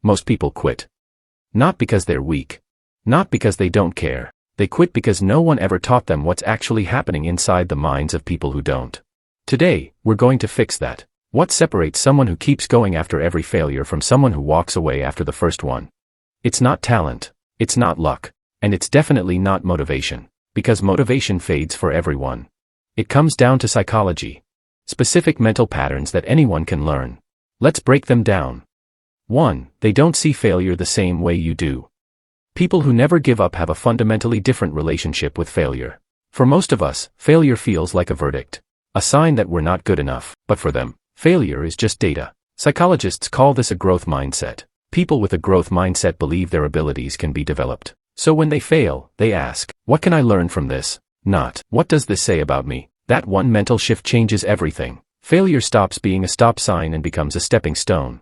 Most people quit. Not because they're weak. Not because they don't care. They quit because no one ever taught them what's actually happening inside the minds of people who don't. Today, we're going to fix that. What separates someone who keeps going after every failure from someone who walks away after the first one? It's not talent. It's not luck. And it's definitely not motivation. Because motivation fades for everyone. It comes down to psychology. Specific mental patterns that anyone can learn. Let's break them down. 1. They don't see failure the same way you do. People who never give up have a fundamentally different relationship with failure. For most of us, failure feels like a verdict. A sign that we're not good enough. But for them, failure is just data. Psychologists call this a growth mindset. People with a growth mindset believe their abilities can be developed. So when they fail, they ask, what can I learn from this? Not, what does this say about me? That one mental shift changes everything. Failure stops being a stop sign and becomes a stepping stone.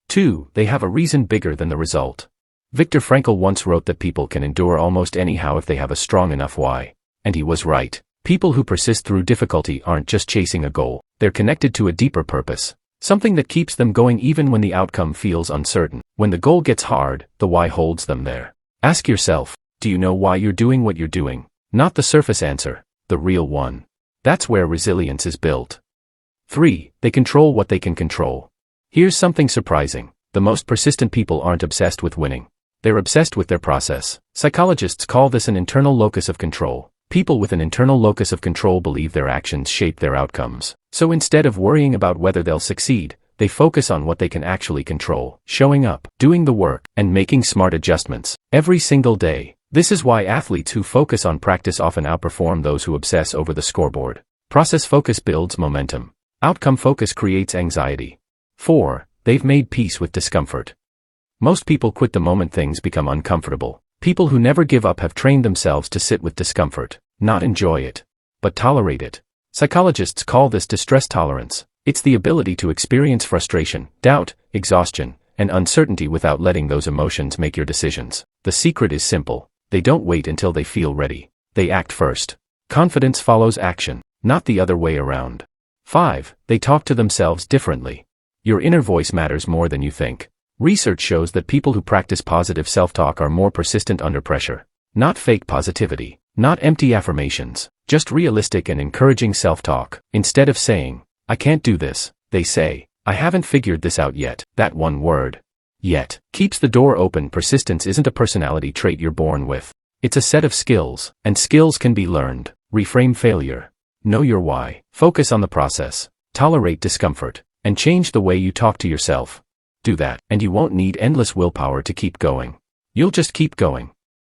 2. They have a reason bigger than the result. Viktor Frankl once wrote that people can endure almost anyhow if they have a strong enough why. And he was right. People who persist through difficulty aren't just chasing a goal, they're connected to a deeper purpose. Something that keeps them going even when the outcome feels uncertain. When the goal gets hard, the why holds them there. Ask yourself, do you know why you're doing what you're doing? Not the surface answer, the real one. That's where resilience is built. 3. They control what they can control. Here's something surprising. The most persistent people aren't obsessed with winning. They're obsessed with their process. Psychologists call this an internal locus of control. People with an internal locus of control believe their actions shape their outcomes. So instead of worrying about whether they'll succeed, they focus on what they can actually control, showing up, doing the work, and making smart adjustments every single day. This is why athletes who focus on practice often outperform those who obsess over the scoreboard. Process focus builds momentum. Outcome focus creates anxiety. 4. They've made peace with discomfort. Most people quit the moment things become uncomfortable. People who never give up have trained themselves to sit with discomfort, not enjoy it, but tolerate it. Psychologists call this distress tolerance. It's the ability to experience frustration, doubt, exhaustion, and uncertainty without letting those emotions make your decisions. The secret is simple. They don't wait until they feel ready. They act first. Confidence follows action, not the other way around. 5. They talk to themselves differently. Your inner voice matters more than you think. Research shows that people who practice positive self-talk are more persistent under pressure. Not fake positivity, not empty affirmations, just realistic and encouraging self-talk. Instead of saying, I can't do this, they say, I haven't figured this out yet. That one word, yet, keeps the door open. Persistence isn't a personality trait you're born with. It's a set of skills, and skills can be learned. Reframe failure. Know your why. Focus on the process. Tolerate discomfort. And change the way you talk to yourself. Do that, and you won't need endless willpower to keep going. You'll just keep going.